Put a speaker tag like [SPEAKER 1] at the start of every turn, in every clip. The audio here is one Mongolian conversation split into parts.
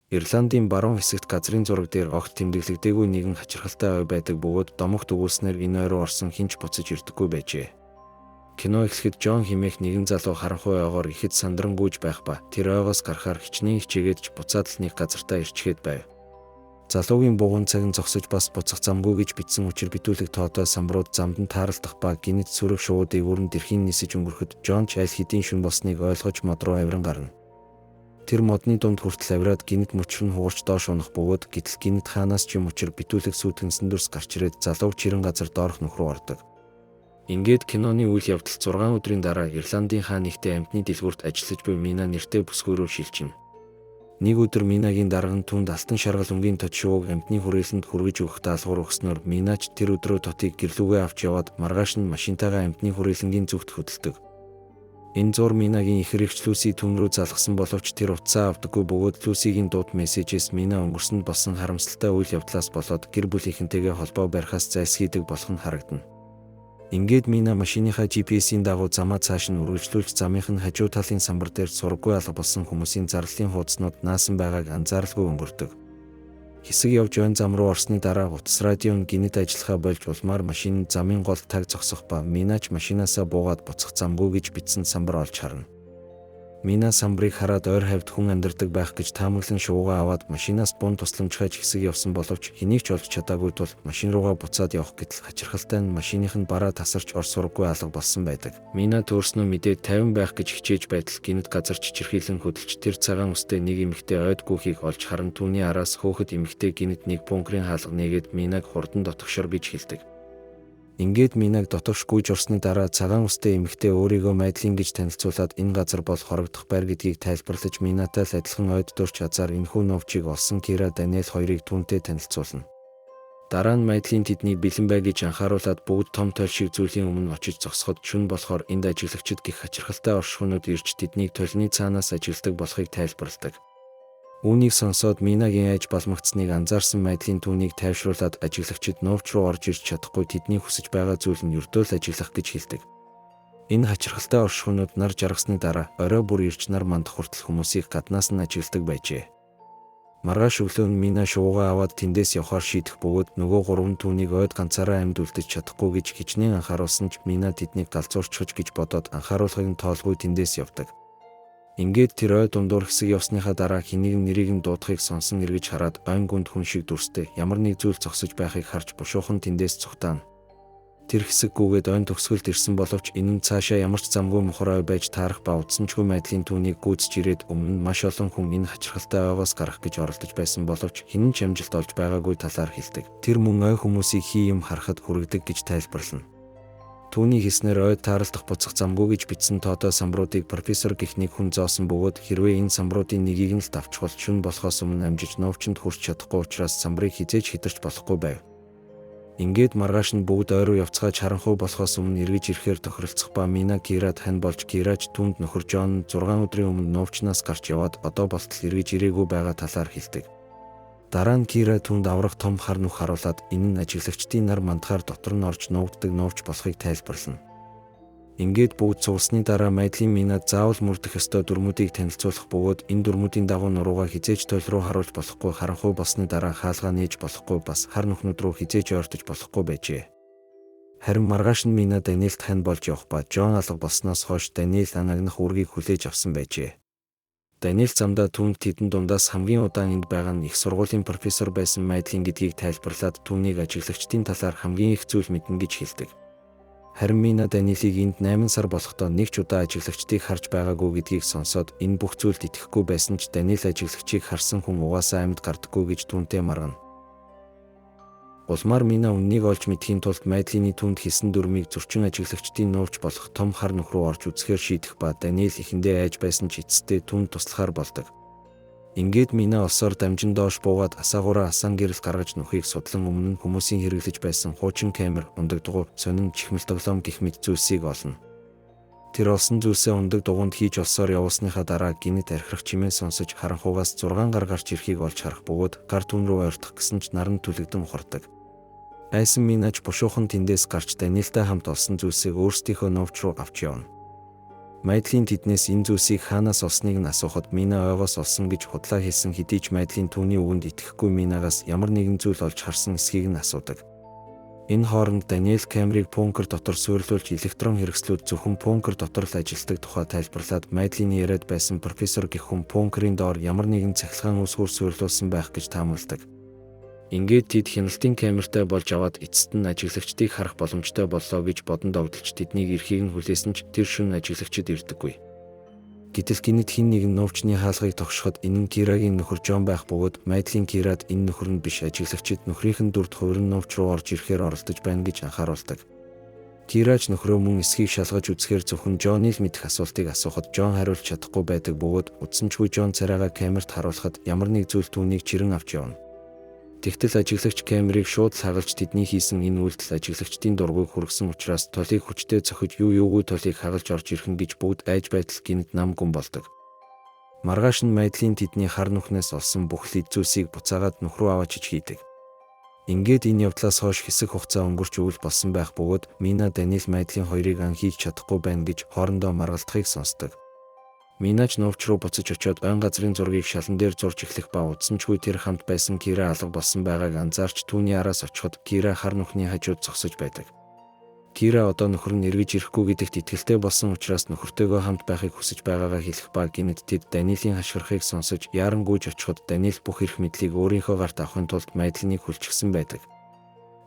[SPEAKER 1] Ирландын баруун хэсэгт газрын зураг дээр огт тэмдэглэгдээгүй нэгэн хачирхалтай ой байдаг бөгөөд домогт өгүүлснээр энэ ой руу орсон хэн ч буцаж ирдэггүй байжээ. Кино эхлэхэд Жон хэмээх нэгэн залуу харанхуй ойгоор ихэд сандрангуйж байх ба тэр ойгоос гарахаар хичнээн хичээгээд ч буцаад л нэг газартаа ирчгээд байв. Залуугийн бугуун цаг нь зогсож бас буцах замгүй гэж бичсэн учир битүүлэг тоотой самбарууд замдан тааралдах ба гинэт сүрэг шувуудыг өрн дэрхийн нисэж өнгөрөхөд Жон ч аль хэдийн шүн босныг ойлгож мод руу авиран гарна. Тэр модны дунд хүртэл авираад гинэт мөчрөн хугарч доош унах бөгөөд гítэл гинэт хаанаас ч юм учир битүүлэг сүйтгэнсэн дүрс гарч ирээд залууг чирэн газар доорх нүх рүү ордог. Ингээд киноны үйл явдал 6 өдрийн дараа Ирландын хаа нэгтээ амьтны дэлгүүрт ажиллаж буй Мина нэртэй бүсгүй рүү шилжинэ. Нэг өдөр Минагийн дарга нь түнд алтан шаргал өнгийн точшууг амьтны хүрээлэнд хүргэж өгөх даалгавар өгснөөр Минач тэр өдрөө тотыг гэрлүүгээ авч яваад маргааш нь машинтайгаа амьтны хүрээлэнгийн зүгт хөдөлдөг. Энэ зур Минагийн их хэрэгч Люси түн рүү залгасан боловч тэр утсаа авдаггүй бөгөөд Люсигийн дууд мессежээс Мина өнгөрсөнд болсон харамсалтай үйл явдлаас болоод гэр бүлийнхэнтэйгээ холбоо барихаас зайлсхийдэг болох нь харагдана. Ингээд Мина машиныхаа GPS-ийн дагуу замаа цааш нь үргэлжлүүлж замынх нь хажуу талын самбар дээр сургаггүй алга болсон хүмүүсийн зарлалын хуудаснууд наасан байгааг анзааралгүй өнгөрдөг. Хэсэг явж өн зам руу орсны дараа утас радион гинэт ажиллахаа болж улмаар машин замын гол таг зогсох ба Минач машинаасаа буугаад буцах замгүй гэж бичсэн самбар олж харна. Мина самбарыг хараад ойр хавьд хүн амьдардаг байх гэж таамаглан шуугаа аваад машинаас бун тусламжхайж хэсэг явсан боловч хэнийг ч олж чадаагүй тул машин руугаа буцаад явах гэтэл хачирхалтай нь машиных нь бараа тасарч ор сургаггүй алга болсон байдаг. Мина төөрснөө мэдээд 50 байх гэж хичээж байтал гинэт газар чичирхийлэн хөдөлж тэр цагаан үстэй нэг эмэгтэй ойд гүөхийг олж харан түүний араас хөөхд эмэгтэй гинэт нэг бункрын хаалга нээгээд Минаг хурдан дотогшор биж хэлдэг. Ингээд Минаг дотогш гүйж орсны дараа цагаан үстэй эмэгтэй өөрийгөө майдлын гэж танилцуулаад энэ газар бол хорогдох байр гэдгийг тайлбарлаж Минатай л адилхан ойд дурч азар энэхүү новчийг олсон Кира Даниэл хоёрыг түүнтэй танилцуулна. Дараа нь майдлын тэднийг бэлэн бай гэж анхааруулад бүгд том тойл шиг зүйлийн өмнө очиж зогсоход шүн болохоор энд ажиглагчид гих хачирхалтай оршихуунууд ирж тэднийг тойлны цаанаас ажилдаг болохыг тайлбарладаг. Үүнийг сонсоод Минагийн айж балмагцсныг анзаарсан майдлын түүнийг тайвшруулад ажиглагчид новч руу орж ирж чадахгүй тэдний хүсэж байгаа зүйл нь ердөө л ажиглах гэж хэлдэг. Энэ хачирхалтай оршихуунууд нар жаргасны дараа орой бүр ирж нар мандах хүртэл хүмүүсийг гаднаас нь ажигладаг байжээ. Маргааш өглөө нь Мина шуугаа аваад тэндээс явхаар шийдэх бөгөөд нөгөө гурван түүнийг ойд ганцаараа амьд үлдэж чадахгүй гэж хичнээн анхааруулсан ч Мина тэднийг галзуурчхаж гэж бодоод анхааруулгыг нь тоолгүй тэндээс явдаг. Ингээд тэр ой дундуур хэсэг явсныхаа дараа хэнийг нэрийг нь дуудахыг сонсон эргэж хараад ойн гүнд хүн шиг дүрстэй ямар нэг зүйл зогсож байхыг харж бушуухан тэндээс цухтаана. Тэр хэсэг гүгээд ойн төгсгөлд ирсэн боловч энэ нь цаашаа ямар ч замгүй мухар ой байж таарах ба удсанчгүй майдлын түүнийг гүйцэж ирээд өмнө нь маш олон хүн энэ хачирхалтай ойгоос гарах гэж оролдож байсан боловч хэн ч амжилт олж байгаагүй талаар хэлдэг. Тэр мөн ой хүмүүсийг хий юм харахад хүрэгдэг гэж тайлбарлана. Түүний хэлснээр ойд тааралдах буцах замгүй гэж бичсэн тоотой самбаруудыг профессор гихнийг хүн зоосон бөгөөд хэрвээ энэ самбаруудын нэгийг нь л давчхвал шүн болохоос өмнө амжиж новчинд хүрч чадахгүй учраас самбарыг хизээж хитэрч болохгүй байв. Ингээд маргааш нь бүгд ой руу явцгааж харанхуй болохоос өмнө эргэж ирэхээр тохиролцох ба Мина Кирад хань болж Кирач түнд нөхөр Жон 6 өдрийн өмнө новчнаас гарч яваад одоо болтол эргэж ирээгүй байгаа талаар хэлдэг. Дараа нь Кира түнд аврах том хар нүх харуулад энэ нь ажиглагчдын нар мандахаар дотор нь орж нуугддаг новч болохыг тайлбарлана. Ингээд бүгд суугсны дараа майдлын Минад заавал мөрдөх ёстой дүрмүүдийг танилцуулах бөгөөд энэ дүрмүүдийн дагуу нуруугаа хизээж тойл руу харуулж болохгүй харанхуй болсны дараа хаалгаа нээж болохгүй бас хар нүхнүүд рүү хизээж ойртож болохгүй байжээ. Харин маргааш нь Мина Даниэлд хань болж явах ба Жон алга болсноос хойш Даниэл анагнах үргийг хүлээж авсан байжээ. Даниэл замдаа түүнд тэдэн дундаас хамгийн удаан энд байгаа нь их сургуулийн профессор байсан майдлын гэдгийг тайлбарлаад түүнийг ажиглагчдын талаар хамгийн их зүйл мэднэ гэж хэлдэг. Харин Мина Даниэлийг энд 8 сар болохдоо нэг ч удаа ажиглагчдыг харж байгаагүй гэдгийг сонсоод энэ бүх зүйлд итгэхгүй байсан ч Даниэл ажиглагчийг харсан хүн угаасаа амьд гардаггүй гэж түүнтэй маргана. Улмаар Мина үннийг олж мэдхийн тулд майдлын түнд хэлсэн дүрмийг зөрчин ажиглагчдын нуугч болох том хар нүх рүү орж үзэхээр шийдэх ба Даниэл ихэндээ айж байсан ч эцэстээ түнд туслахаар болдог. Ингээд Мина олсоор дамжин доош буугаад асаагаараа асан гэрэл гаргаж нүхийг судлан өмнө нь хүмүүсийн хэрэглэж байсан хуучин камер, ундаг дугуй, сонин чихмэл тоглоом гэх мэт зүйлсийг олно. Тэр олсон зүйлсээ ундаг дугуйнд хийж олсоор явуулсныхаа дараа гинэт архирах чимээ сонсож харанхугаас 6 гар гарч ирэхийг олж харах бөгөөд гар түн рүү ойртох гэсэн ч наран түлэгдэн ухардаг. Айсан Минач бушуухан тэндээс гарч Даниэлтай хамт олсон зүйлсээ өөрсдийнхөө новч руу авч явна. Майдлын тэднээс энэ зүйлсийг хаанаас олсныг нь асуухад Мина ойгоос олсон гэж худлаа хэлсэн хэдий ч Майдлын түүний үгэнд итгэхгүй Минагаас ямар нэгэн зүйл олж харсан эсхийг нь асуудаг. Энэ хооронд Даниэл камерыг бункер дотор суйрлуулж электрон хэрэгслүүд зөвхөн бункер дотор л ажилладаг тухай тайлбарлаад Майдлын яриад байсан профессор гэх хүн бункерын доор ямар нэгэн цахилгаан үсгүүр суйрлуулсан байх гэж таамагладаг. Ингээд тэд хяналтын камертай болж аваад эцэст нь ажиглагчдыг харах боломжтой боллоо гэж бодон догдолж тэднийг эрхийг нь хүлээсэн ч тэр шөнө ажиглагчид ирдэггүй. Гэтэл гинэд хэн нэгэн новчны хаалгыг тогшоход энэ нь Кирагийн нөхөр Жон байх бөгөөд Майдлын Кирад энэ нөхөр нь биш ажиглагчид нөхрийнх нь дүрд хувирн новч руу орж ирэхээр оролдож байна гэж анхааруулдаг. Кирач нөхрөө мөн эсхийг шалгаж үзэхээр зөвхөн Жонны л мэдэх асуултыг асуухад Жон хариулж чадахгүй байдаг бөгөөд удсанчгүй Жон царайгаа камерт харуулхад ямар нэг зүйл түүнийг чирэн авч явна. Тэгтэл ажиглагч камерыг шууд хагалж тэдний хийсэн энэ үйлдэл ажиглагчдын дургүйг хүргэсэн учраас толийг хүчтэй цохиж юугүй толийг хагалж орж ирхэн гэж бүгд айж байтал гинэд нам гүн болдог. Маргааш нь Майдлын тэдний хар нүхнээс олсон бүх лид зүйлсийг буцаагаад нөхрөө аваачиж хийдэг. Ингээд энэ явдлаас хойш хэсэг хугацаа өнгөрч өвөл болсон байх бөгөөд Мина Даниэл Майдлын хоёрыг ан хийж чадахгүй байна гэж хоорондоо маргалдахыг сонсдог. Минач новч руу буцаж очиод ойн газрын зургийг шалан дээр зурж эхлэх ба удсанчгүй тэр хамт байсан Кира алга болсон байгааг анзаарч түүний араас очиход Кира хар нүхний хажууд зогсож байдаг. Кира одоо нөхөр нь эргэж ирэхгүй гэдэгт итгэлтэй болсон учраас нөхөртөөгөө хамт байхыг хүсэж байгаагаа хэлэх ба гинэд тэд Даниэлийн хашгирахыг сонсож ярангүйж очиход Даниэл бүх эрх мэдлийг өөрийнхөө гарт авахын тулд Майдлыг хүлчихсэн байдаг.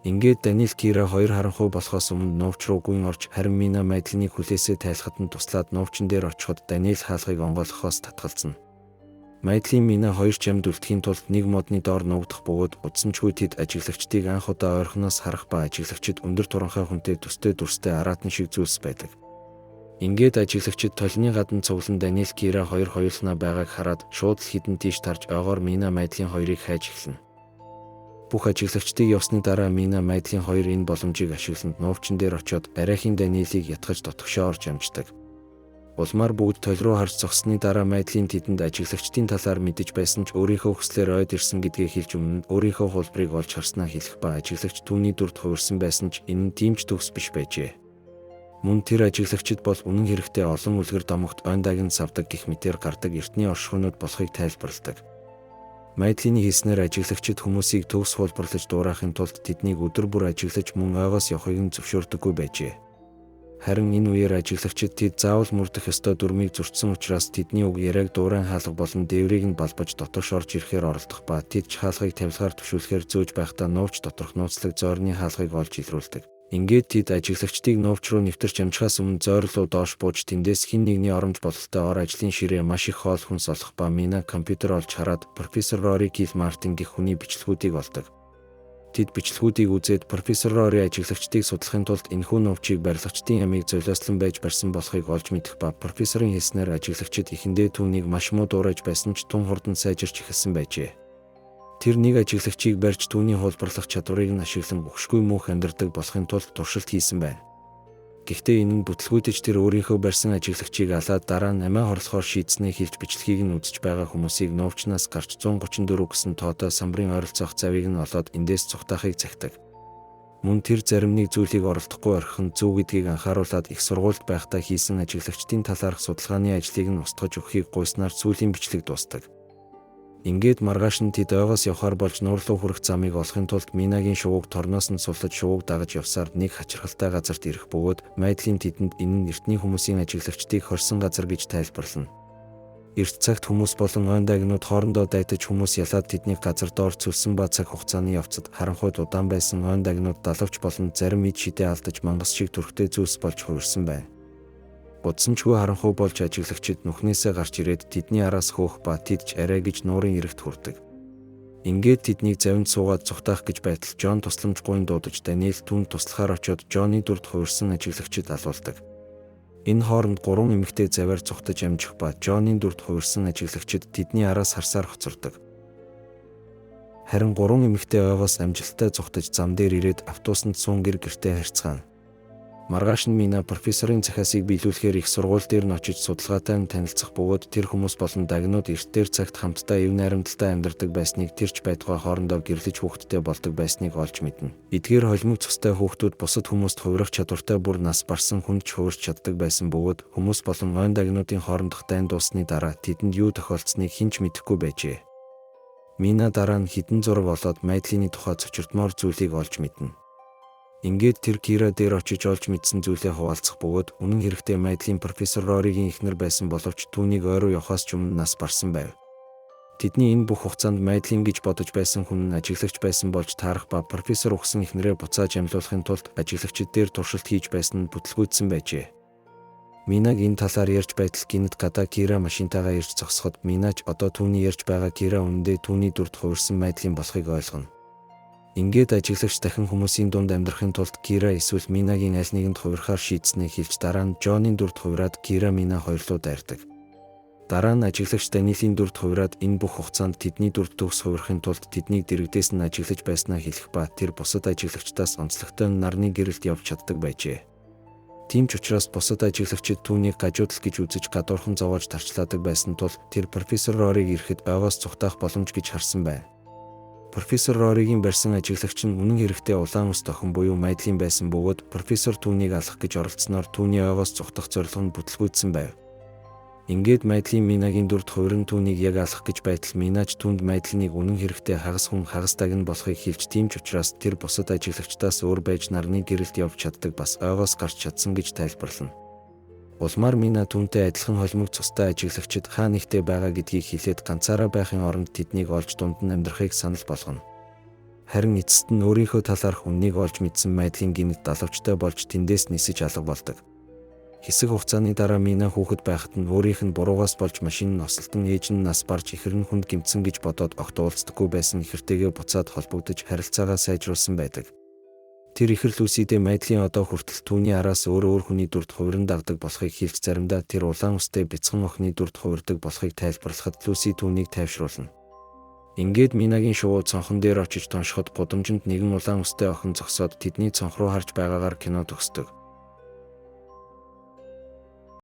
[SPEAKER 1] Ингээд Даниэл Кира хоёр харанхуй болохоос өмнө новч руу гүйн орж харин Мина Майдлыг хүлээсээ тайлахад нь туслаад новчн дээр очиход Даниэл хаалгыг онгойлгохоос татгалзна. Майдлын Мина хоёр ч амьд үлдэхийн тулд нэг модны доор нуугдах бөгөөд удсанчгүй тэд ажиглагчдыг анх удаа ойрхоноос харах ба ажиглагчид өндөр туранхай хүнтэй төстэй дүрстэй араатан шиг зүйлс байдаг. Ингээд ажиглагчид толны гадна цуглан Даниэл Кира хоёр хоёулнаа байгааг хараад шууд л хідэн тийш тарж ойгоор Мина Майдлын хоёрыг хайж эхэлнэ. Бүх ажиглагчдыг явсны дараа Мина Майдлын хоёр энэ боломжийг ашиглан новчн дээр очиод арайхийн Даниэлийг ятгаж дотгошоо орж амждаг. Улмаар бүгд толь руу харж зогссны дараа Майдлын тэдэнд ажиглагчдын талаар мэдэж байсан ч өөрийнхөө хүслээр ойд ирсэн гэдгээ хэлж өмнө өөрийнхөө хулбарыг олж харснаа хэлэх ба ажиглагч түүний дүрд хувирсан байсан ч энэ нь тийм ч төгс биш байжээ. Мөн тэр ажиглагчид бол үнэн хэрэгтээ олон үлгэр домогт ойндагн савдаг гэх мэтээр гардаг эртний оршихуйнууд болохыг тайлбарладаг. Майдлын хийснээр ажиглагчид хүмүүсийг төгс хулбарлаж дуурайхын тулд тэднийг өдөр бүр ажиглаж мөн ойгоос явахыг нь зөвшөөрдөггүй байжээ. Харин энэ үеэр ажиглагчид тэд заавал мөрдөх ёстой дүрмийг зөрчсөн учраас тэдний үг яриаг дуурайн хаалга болон дээврийг нь балбаж дотоош орж ирэхээр оролдох ба тэд ч хаалгыг тавилгаар төвшүүлэхээр зөөж байхдаа нууц доторх нууцлаг зойрны хаалгыг олж илрүүлдэг. Ингээд тэд ажиглагчдыг нууц руу нэвтэрч амжихаас өмнө зойр руу доош бууж тэндээс хэн нэгний оромж бололтой ор ажлын ширээ маш их хоол хүнс олох ба Мина компьютер олж хараад профессор Рори Кил Мартин гэх хүний бичлэгүүдийг олдог. Тэд бичлэгүүдийг үзээд профессор Рори ажиглагчдыг судлахын тулд энэхүү новчийг барилгачдын ямыг золиослон байж барьсан болохыг олж мэдэх ба профессорын хэлснээр ажиглагчид эхэндээ түүнийг маш муу дуурайж байсан ч тун хурдан сайжирч эхэлсэн байжээ. Тэр нэг ажиглагчийг барьж түүний хулбарлах чадварыг нь ашиглан өгшгүй мөнх амьдардаг болохын тулд туршилт хийсэн байна. Гэхдээ энэ нь бүтлгүүдэж тэр өөрийнхөө барьсан ажиглагчийг алаад дараа нь амиа хорлохоор шийдснээ хэлж бичлэгийг нь үзэж байгаа хүмүүсийг новчнаас гарч 134 гэсэн тоотой самбарын ойролцоох завыг нь олоод эндээс цухтаахыг захидаг. Мөн тэр зарим нэг зүйлийг оролдохгүй орхих нь зөв гэдгийг анхааруулад их сургуульд байхдаа хийсэн ажиглагчдын талаарх судалгааны ажлыг нь устгаж өгөхийг гуйснаар сүүлийн бичлэг дуустдаг. Ингээд маргааш нь тэд ойгоос явхаар болж нуур руу хүрэх замыг олохын тулд Минагийн шувууг торноос нь суллаж шувууг дагаж явсаар нэг хачирхалтай газарт ирэх бөгөөд Майдлын тэдэнд энэ нь эртний хүмүүсийн ажиглагчдыг хорсон газар гэж тайлбарлана. Эрт цагт хүмүүс болон ойндагнууд хоорондоо дайтаж хүмүүс ялаад тэднийг газар доор цөлсөн ба цаг хугацааны явцад харанхуйд удаан байсан ойндагнууд далавч болон зарим ид шидээ алдаж мангас шиг төрхтэй зүйлс болж хувирсан байна. Будсанчгүй харанхуй болж ажиглагчид нүхнээсээ гарч ирээд тэдний араас хөөх ба тэд ч арай гэж нуурын эрэгт хүрдэг. Ингээд тэднийг завинд суугаад цухтаах гэж байтал Жон тусламжгүйн дуудаж Даниэл түүнд туслахаар очиод Жонны дүрд хувирсан ажиглагчид алуулдаг. Энэ хооронд 3 эмэгтэй заваар цухтаж амжих ба Жонны дүрд хувирсан ажиглагчид тэдний араас харсаар хоцордог. Харин 3 эмэгтэй ойгоос амжилттай цухтаж зам дээр ирээд автобусанд суун гэр гэртээ харьцгаана. Маргааш нь Мина профессорын захиасыг биелүүлэхээр их сургууль дээр нь очиж судалгаатай нь танилцах бөгөөд тэр хүмүүс болон дагнууд эрт дээр цагт хамтдаа эв найрамдалтай амьдардаг байсныг тэрч байтугай хоорондоо гэрлэж хүүхэдтэй болдог байсныг олж мэднэ. Эдгээр холимог цустай хүүхдүүд бусад хүмүүст хувирах чадвартай бүр нас барсан хүнд ч хувирч чаддаг байсан бөгөөд хүмүүс болон ойн дагнуудын хоорондох дайн дууссаны дараа тэдэнд юу тохиолдсныг хэн ч мэдэхгүй байжээ. Мина дараа нь хідэн зураг олоод Майдлины тухай цочирдмоор зүйлийг олж мэднэ. Ингээд тэр Кира дээр очиж олж мэдсэн зүйлээ хуваалцах бөгөөд үнэн хэрэгтээ Майдлин профессор Роригийн эхнэр байсан боловч түүнийг ойроо явахаас ч өмнө нас барсан байв. Тэдний энэ бүх хугацаанд Майдлин гэж бодож байсан хүн нь ажиглагч байсан болж таарах ба профессор ухсан эхнэрээ буцааж амьлуулахын тулд ажиглагчид дээр туршилт хийж байсан нь бүтлгүйдсэн байжээ. Минаг энэ талаар ярьж байтал гинэд гадаа Кира машинтайгаа ирж зогсоход Минаж одоо түүний ярьж байгаа Кира үнэндээ түүний дүрд хувирсан Майдлин болохыг ойлгоно. Ингээд ажиглагч дахин хүмүүсийн дунд амьдрахын тулд Кира эсвэл Минагийн аль нэгэнд хувирахаар шийдснээ хэлж дараа нь Джонийн дүрд хувираад Кира Мина хоёрлоо дайрдаг. Дараа нь ажиглагч Даниэлийн дүрд хувираад энэ бүх хугацаанд тэдний дүрд төгс хувирахын тулд тэднийг дэрэгдээс нь ажиглаж байснаа хэлэх ба тэр бусад ажиглагчдаас онцлогтой нарны гэрэлд явж чаддаг байжээ. Тийм ч учраас бусад ажиглагчид түүнийг гажуудал гэж үзэж гадуурхан зовоож тарчлаадаг байсан тул тэр профессор Рориг ирэхэд ойгоос цухтаах боломж гэж харсан байна. Профессор Роригийн барьсан ажиглагч нь үнэн хэрэгтээ улаан ус тохин буюу Майдлин байсан бөгөөд профессор түүнийг алах гэж оролцсноор түүний ойгоос цухтах зорилго нь бүтлгүйдсэн байв. Ингээд Майдлин Минагийн дүрд хувиран түүнийг яг алах гэж байтал Минаж түүнд Майдлиныг үнэн хэрэгтээ хагас хүн хагас дагна болохыг хэлж тийм ч учраас тэр бусад ажиглагчдаас өөр байж нарны гэрэлд явж чаддаг бас ойгоос гарч чадсан гэж тайлбарлана. Улмаар Мина түүнтэй адилхан холимог цустай ажиглагчид хаа нэгтээ байгаа гэдгийг хэлээд ганцаараа байхын оронд тэднийг олж дунд нь амьдрахыг санал болгоно. Харин эцэст нь өөрийнхөө талаарх үннийг олж мэдсэн Майдлин гинэд далавчтай болж тэндээс нисэж алга болдог. Хэсэг хугацааны дараа Мина хүүхэд байхад нь өөрийнх нь буруугаас болж машин нь осолтон ээж нь нас барж ихэр нь хүнд гэмтсэн гэж бодоод огт уулздаггүй байсан ихэртэйгээ буцаад холбогдож харилцаагаа сайжруулсан байдаг. Тэр ихэр Люсидэ Майдлин одоо хүртэл түүний араас өөр хүний дүрд хувиран дагдаг болохыг хэлж заримдаа тэр улаан устэй бяцхан охины дүрд хувирдаг болохыг тайлбарлахад Люси түүнийг тайвшруулна. Ингээд Минагийн шувуу цонхон дээр очиж тоншоход гудамжинд нэгэн улаан устэй охин зогсоод тэдний цонх руу харж байгаагаар кино төгсдөг.